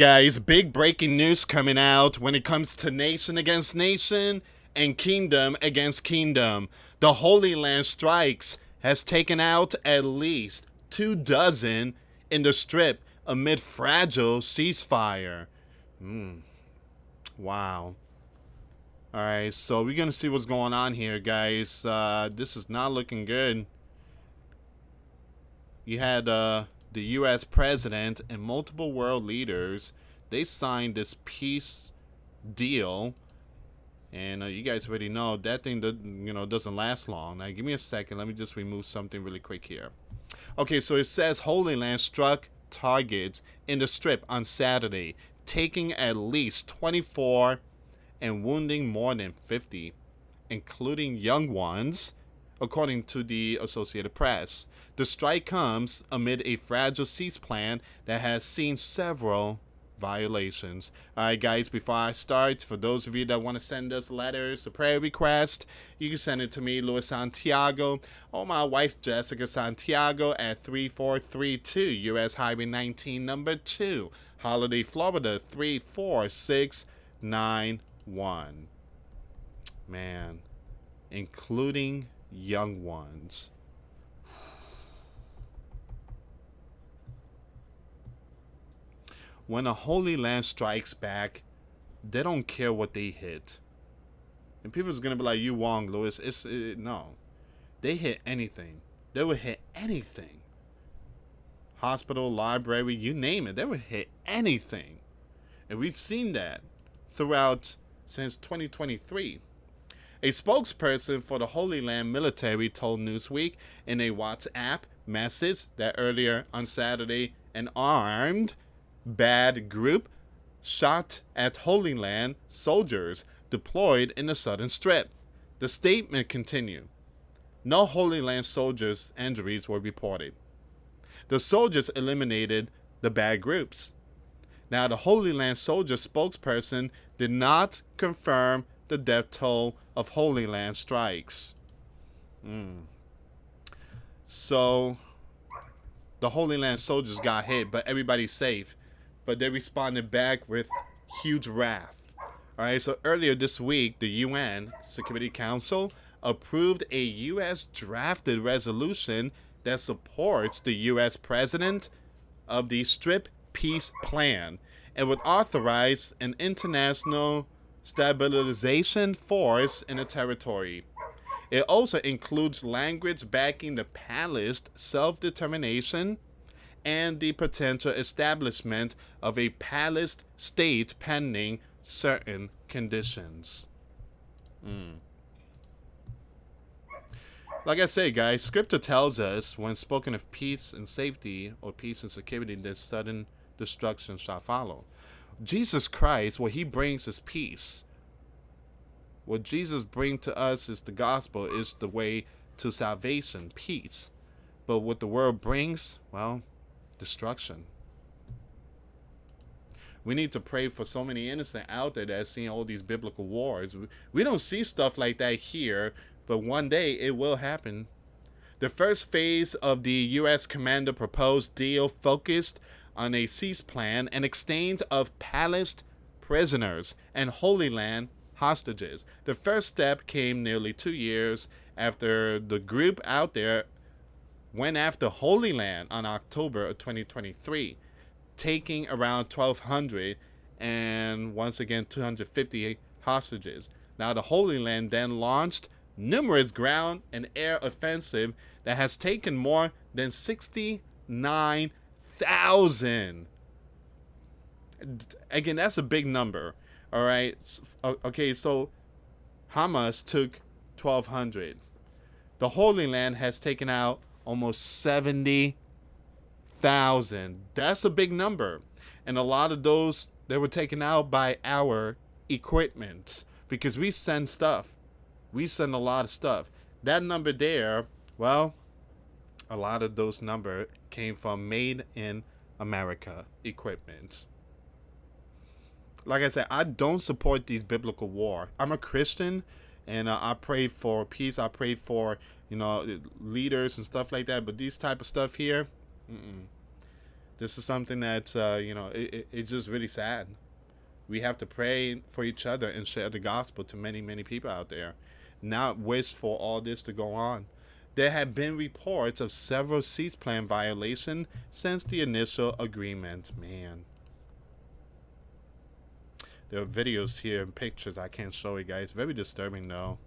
Alright guys, big breaking news coming out when it comes to nation against nation and kingdom against kingdom. The Holy Land strikes has taken out at least 24 in the Strip amid fragile ceasefire. Wow. Alright, so we're gonna see what's going on here, guys. This is not looking good. You had the US president and multiple world leaders. They signed this peace deal, and you guys already know that thing doesn't last long. Now give me a second, let me just remove something really quick here. Okay, so it says Holy Land struck targets in the Strip on Saturday, taking at least 24 and wounding more than 50, including young ones, according to the Associated Press. The strike comes amid a fragile cease plan that has seen several violations. Alright guys, before I start, for those of you that want to send us letters, a prayer request, you can send it to me, US Santiago, or my wife Jessica Santiago at 3432 US Highway 19 number 2, Holiday, Florida 34691. Man, including young ones. When a Holy Land strikes back, they don't care what they hit. And people's gonna be like, "You wrong, Lewis." No, they hit anything. They would hit anything. Hospital, library, you name it. They would hit anything, and we've seen that throughout since 2023. A spokesperson for the Holy Land military told Newsweek in a WhatsApp message that earlier on Saturday, an armed bad group shot at Holy Land soldiers deployed in the southern strip. The statement continued. No Holy Land soldiers' injuries were reported. The soldiers eliminated the bad groups. Now, the Holy Land soldier spokesperson did not confirm the death toll of Holy Land strikes. So, the Holy Land soldiers got hit, but everybody's safe. But they responded back with huge wrath. Alright, so earlier this week, the UN Security Council approved a US drafted resolution that supports the US president of the Strip Peace Plan and would authorize an international stabilization force in the territory. It also includes language backing the Palestinian self-determination and the potential establishment of a Palestinian state pending certain conditions. Like I say, guys, scripture tells us when spoken of peace and safety, or peace and security, then sudden destruction shall follow. Jesus Christ, what he brings is peace. What Jesus brings to us is the gospel, is the way to salvation, peace. But what the world brings, well, destruction. We need to pray for so many innocent out there that are seeing all these biblical wars. We don't see stuff like that here, but one day it will happen. The first phase of the U.S. commander proposed deal focused on a cease plan and exchange of Palestinian prisoners and Holy Land hostages. The first step came nearly 2 years after the group out there went after Holy Land on October of 2023, taking around 1,200 and once again 250 hostages. Now the Holy Land then launched numerous ground and air offensive that has taken more than 69,000. Again, that's a big number. All right. Okay, so Hamas took 1,200. The Holy Land has taken out almost 70,000. That's a big number. And a lot of those, they were taken out by our equipment, because we send stuff. We send a lot of stuff. That number there, well, a lot of those number came from Made in America equipment. Like I said, I don't support these biblical war. I'm a Christian, and I pray for peace. I pray for, leaders and stuff like that. But these type of stuff here, This is something that, it's just really sad. We have to pray for each other and share the gospel to many, many people out there. Not wish for all this to go on. There have been reports of several cease plan violations since the initial agreement. Man. There are videos here and pictures I can't show you guys. Very disturbing though.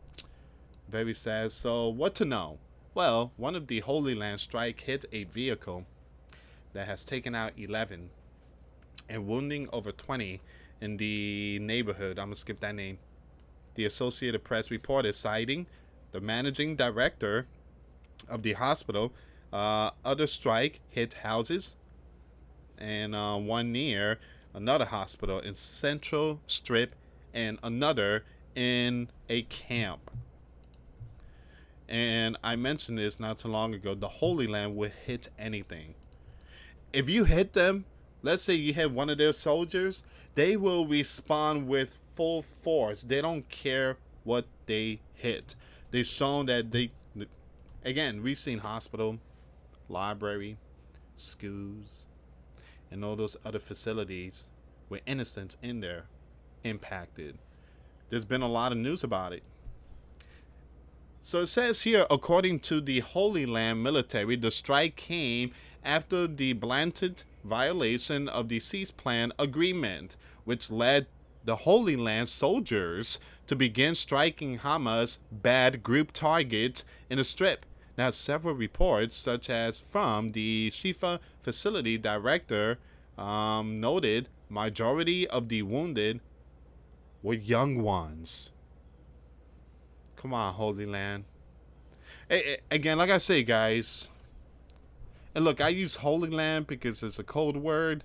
Very sad. So what to know? Well, one of the Holy Land strike hit a vehicle that has taken out 11 and wounding over 20 in the neighborhood. I'm going to skip that name. The Associated Press reported citing the managing director of the hospital. Other strike hit houses and one near another hospital in Central Strip and another in a camp. And I mentioned this not too long ago. The Holy Land will hit anything. If you hit them, let's say you hit one of their soldiers, they will respond with full force. They don't care what they hit. They've shown that again, we've seen hospital, library, schools, and all those other facilities with innocents in there impacted. There's been a lot of news about it. So it says here, according to the Holy Land military, the strike came after the blatant violation of the cease plan agreement, which led the Holy Land soldiers to begin striking Hamas bad group targets in the Strip. Now, several reports, such as from the Shifa facility director, noted majority of the wounded were young ones. Come on, Holy Land. Again, like I say, guys, and look, I use Holy Land because it's a code word,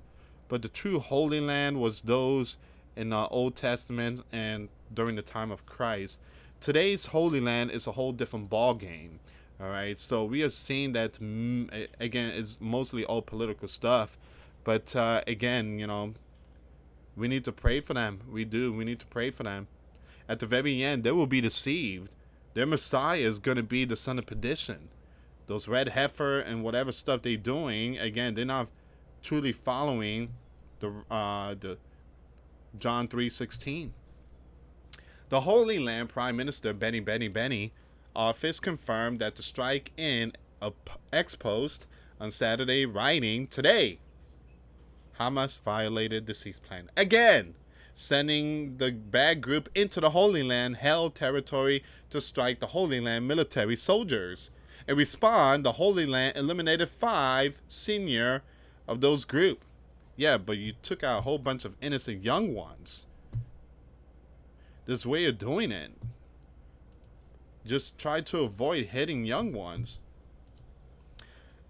but the true Holy Land was those in the Old Testament and during the time of Christ. Today's Holy Land is a whole different ball game. All right, so we are seeing that again, it's mostly all political stuff, but again, we need to pray for them. We do. We need to pray for them. At the very end, they will be deceived. Their Messiah is going to be the son of perdition. Those red heifer and whatever stuff they're doing, again, they're not truly following the John 3:16. The Holy Land Prime Minister Benny office confirmed that the strike in a ex-post on Saturday, writing today, Hamas violated the cease plan again, sending the bad group into the Holy Land held territory to strike the Holy Land military soldiers. In response, the Holy Land eliminated 5 senior of those group. Yeah, but you took out a whole bunch of innocent young ones. This way of doing it. Just try to avoid hitting young ones.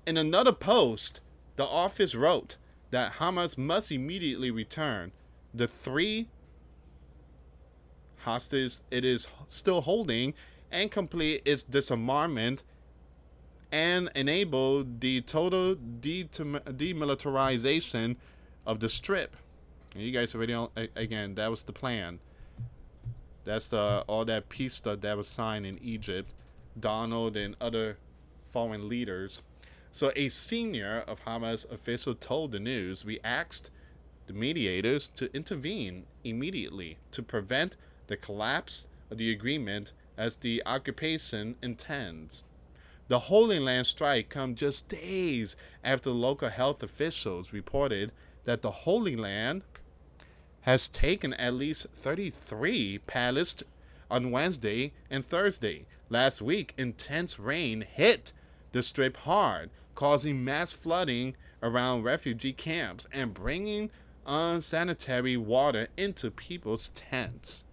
In another post, the office wrote that Hamas must immediately return the 3 hostages it is still holding and complete its disarmament and enable the total demilitarization of the Strip. And you guys already know, again, that was the plan. That's all that peace stuff that was signed in Egypt, Donald and other foreign leaders. So a senior of Hamas official told the news, we asked the mediators to intervene immediately to prevent the collapse of the agreement as the occupation intends. The Holy Land strike comes just days after local health officials reported that the Holy Land has taken at least 33 pallets on Wednesday and Thursday. Last week, intense rain hit the Strip hard, causing mass flooding around refugee camps and bringing unsanitary water into people's tents.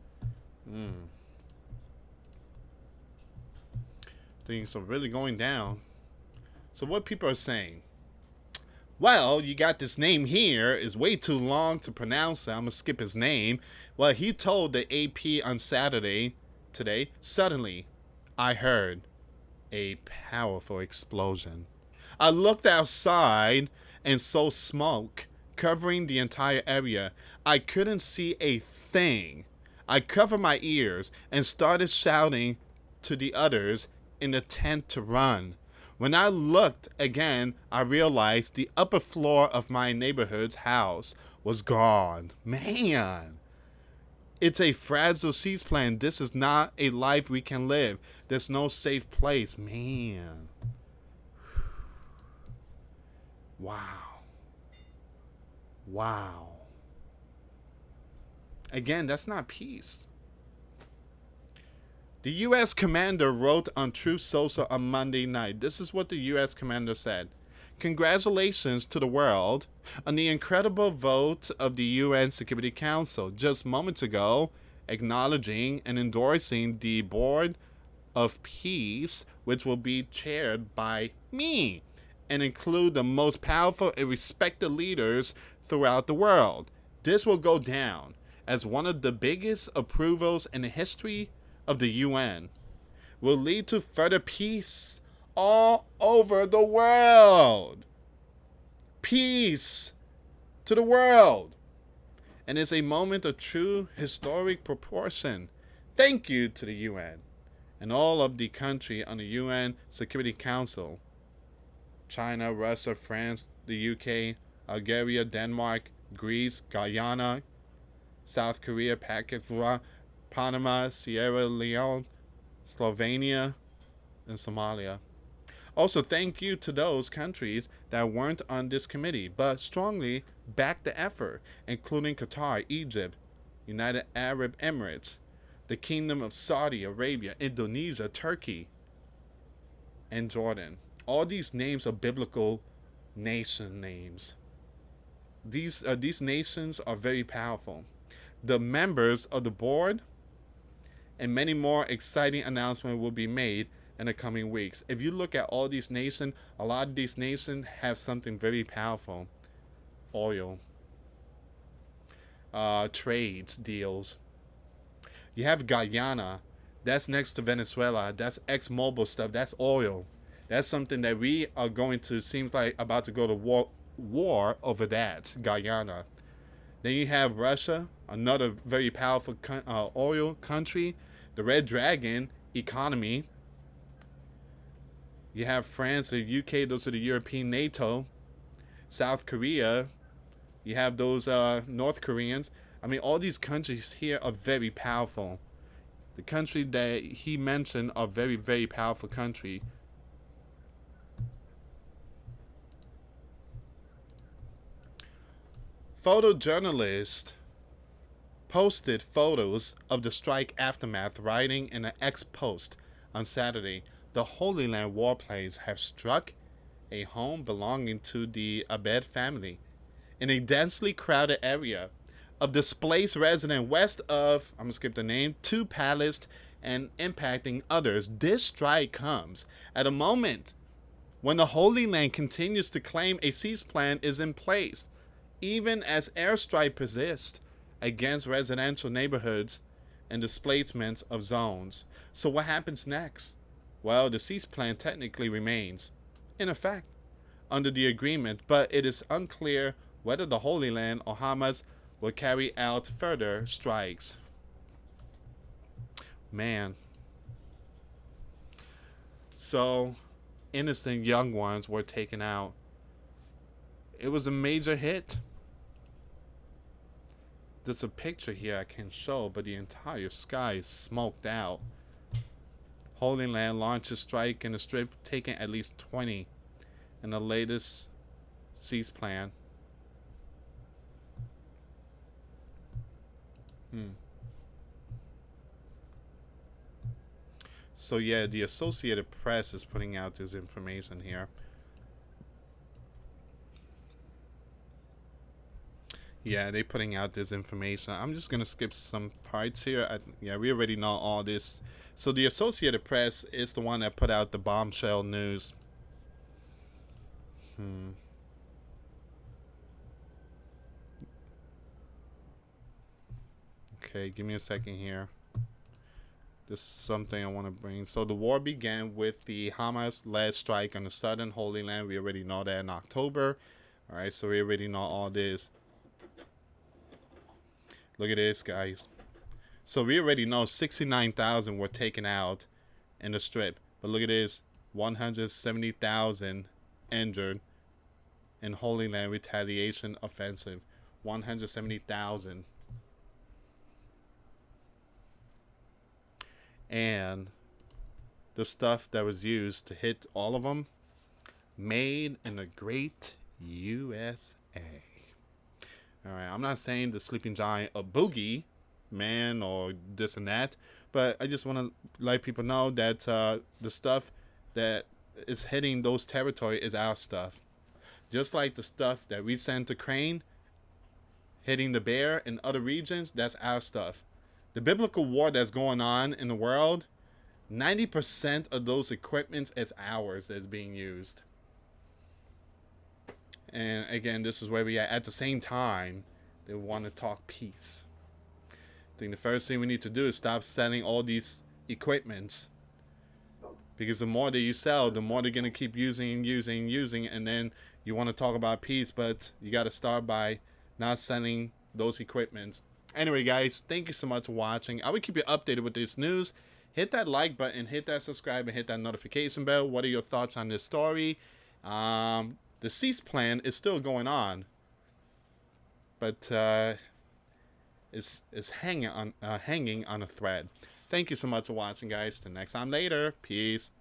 Things are really going down. So what people are saying? Well, you got this name here. It's way too long to pronounce. I'm going to skip his name. Well, he told the AP on Saturday, today, suddenly, I heard a powerful explosion. I looked outside and saw smoke covering the entire area. I couldn't see a thing. I covered my ears and started shouting to the others in the tent to run. When I looked again, I realized the upper floor of my neighborhood's house was gone. Man, it's a fragile cease plan. This is not a life we can live. There's no safe place. Man. Wow. Wow. Again, that's not peace. The U.S. commander wrote on Truth Social on Monday night. This is what the U.S. commander said. Congratulations to the world on the incredible vote of the UN Security Council just moments ago, acknowledging and endorsing the Board of Peace, which will be chaired by me and include the most powerful and respected leaders throughout the world. This will go down as one of the biggest approvals in the history of the UN, will lead to further peace all over the world. Peace to the world. And is a moment of true historic proportion. Thank you to the UN and all of the country on the UN Security Council. China, Russia, France, the UK, Bulgaria, Denmark, Greece, Guyana, South Korea, Pakistan, Panama, Sierra Leone, Slovenia, and Somalia. Also, thank you to those countries that weren't on this committee, but strongly backed the effort, including Qatar, Egypt, United Arab Emirates, the Kingdom of Saudi Arabia, Indonesia, Turkey, and Jordan. All these names are biblical nation names. These nations are very powerful. The members of the board and many more exciting announcements will be made in the coming weeks. If you look at all these nations, a lot of these nations have something very powerful. Oil. Trades, deals. You have Guyana. That's next to Venezuela. That's ExxonMobil stuff. That's oil. That's something that we are going to, seems like, about to go to war over that, Guyana. Then you have Russia, another very powerful oil country. The Red Dragon economy. You have France, the UK, those are the European NATO. South Korea, you have those North Koreans. I mean, all these countries here are very powerful. The country that he mentioned are very, very powerful country. Photojournalist posted photos of the strike aftermath, writing in an X post on Saturday. The Holy Land warplanes have struck a home belonging to the Abed family in a densely crowded area of displaced residents west of, I'm going to skip the name, two palaces and impacting others. This strike comes at a moment when the Holy Land continues to claim a cease plan is in place, even as airstrikes persist against residential neighborhoods and displacements of zones. So what happens next? Well, the cease plan technically remains in effect under the agreement, but it is unclear whether the Holy Land or Hamas will carry out further strikes. Man. So, innocent young ones were taken out. It was a major hit. There's a picture here I can show, but the entire sky is smoked out. Holy Land launches strike in the strip, taking at least 20 in the latest cease plan. So yeah, the Associated Press is putting out this information here. Yeah, they're putting out this information. I'm just gonna skip some parts here. Yeah, we already know all this. So the Associated Press is the one that put out the bombshell news. Okay, give me a second here. This is something I want to bring. So the war began with the Hamas-led strike on the southern Holy Land. We already know that in October. All right, so we already know all this. Look at this, guys. So we already know 69,000 were taken out in the strip. But look at this. 170,000 injured in Holy Land retaliation offensive. 170,000. And the stuff that was used to hit all of them, made in the great USA. Alright, I'm not saying the sleeping giant a boogie man or this and that, but I just want to let people know that the stuff that is hitting those territory is our stuff. Just like the stuff that we send to Crane hitting the bear in other regions, that's our stuff. The biblical war that's going on in the world, 90% of those equipments is ours that's being used. And again, this is where we are. At the same time, they want to talk peace. I think the first thing we need to do is stop selling all these equipments. Because the more that you sell, the more they're going to keep using, and then you want to talk about peace, but you got to start by not selling those equipments. Anyway, guys, thank you so much for watching. I will keep you updated with this news. Hit that like button, hit that subscribe, and hit that notification bell. What are your thoughts on this story? The cease plan is still going on, but it's hanging on a thread. Thank you so much for watching, guys. Till next time later. Peace.